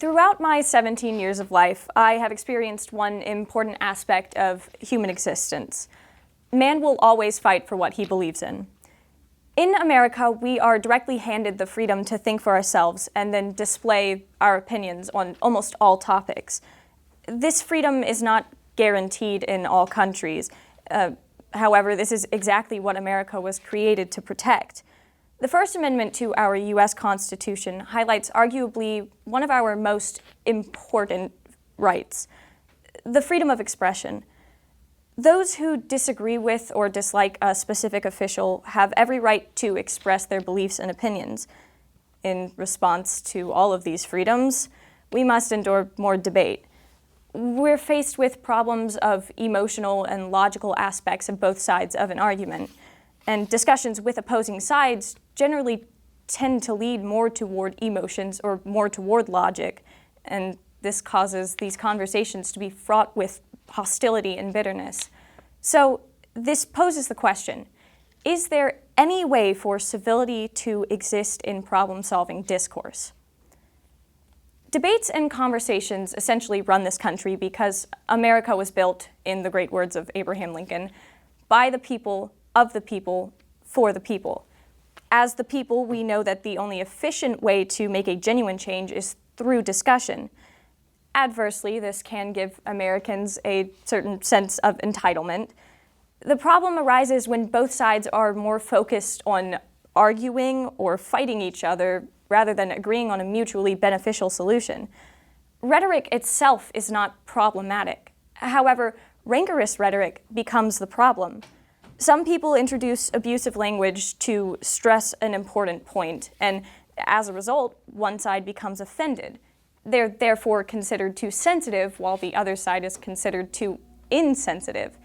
Throughout my 17 years of life, I have experienced one important aspect of human existence. Man will always fight for what he believes in. In America, we are directly handed the freedom to think for ourselves and then display our opinions on almost all topics. This freedom is not guaranteed in all countries. However, this is exactly what America was created to protect. The First Amendment to our U.S. Constitution highlights arguably one of our most important rights, the freedom of expression. Those who disagree with or dislike a specific official have every right to express their beliefs and opinions. In response to all of these freedoms, we must endure more debate. We're faced with problems of emotional and logical aspects of both sides of an argument, and discussions with opposing sides generally tend to lead more toward emotions or more toward logic, and this causes these conversations to be fraught with hostility and bitterness. So this poses the question, is there any way for civility to exist in problem-solving discourse? Debates and conversations essentially run this country because America was built, in the great words of Abraham Lincoln, by the people, of the people, for the people. As the people, we know that the only efficient way to make a genuine change is through discussion. Adversely, this can give Americans a certain sense of entitlement. The problem arises when both sides are more focused on arguing or fighting each other rather than agreeing on a mutually beneficial solution. Rhetoric itself is not problematic. However, rancorous rhetoric becomes the problem. Some people introduce abusive language to stress an important point, and as a result, one side becomes offended. They're therefore considered too sensitive, while the other side is considered too insensitive.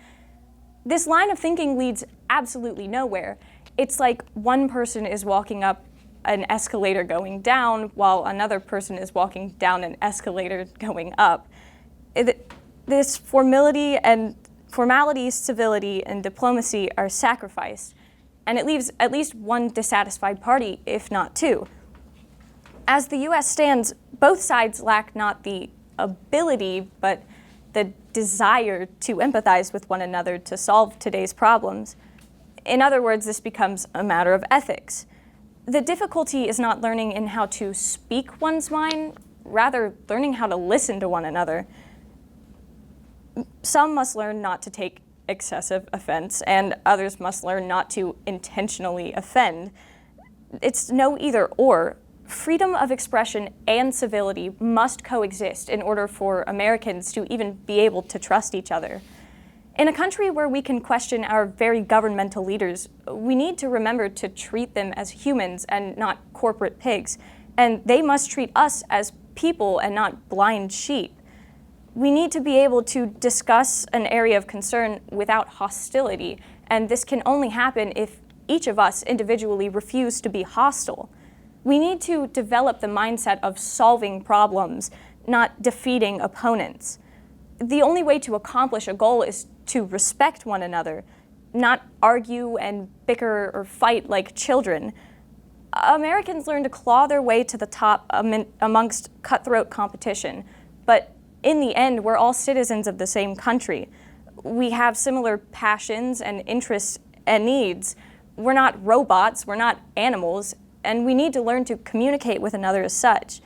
This line of thinking leads absolutely nowhere. It's like one person is walking up an escalator going down, while another person is walking down an escalator going up. This formality, civility, and diplomacy are sacrificed, and it leaves at least one dissatisfied party, if not two. As the U.S. stands, both sides lack not the ability, but the desire to empathize with one another to solve today's problems. In other words, this becomes a matter of ethics. The difficulty is not learning in how to speak one's mind, rather learning how to listen to one another. Some must learn not to take excessive offense, and others must learn not to intentionally offend. It's no either or. Freedom of expression and civility must coexist in order for Americans to even be able to trust each other. In a country where we can question our very governmental leaders, we need to remember to treat them as humans and not corporate pigs, and they must treat us as people and not blind sheep. We need to be able to discuss an area of concern without hostility, and this can only happen if each of us individually refuse to be hostile. We need to develop the mindset of solving problems, not defeating opponents. The only way to accomplish a goal is to respect one another, not argue and bicker or fight like children. Americans learn to claw their way to the top amongst cutthroat competition, but in the end, we're all citizens of the same country. We have similar passions and interests and needs. We're not robots, we're not animals, and we need to learn to communicate with another as such.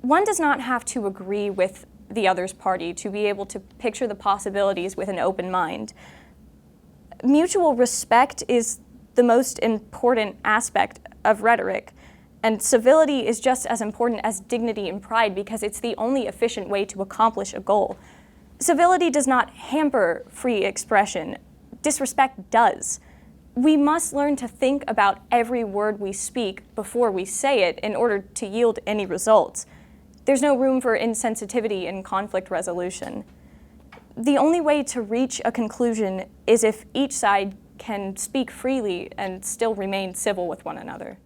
One does not have to agree with the other's party to be able to picture the possibilities with an open mind. Mutual respect is the most important aspect of rhetoric, and civility is just as important as dignity and pride because it's the only efficient way to accomplish a goal. Civility does not hamper free expression. Disrespect does. We must learn to think about every word we speak before we say it in order to yield any results. There's no room for insensitivity in conflict resolution. The only way to reach a conclusion is if each side can speak freely and still remain civil with one another.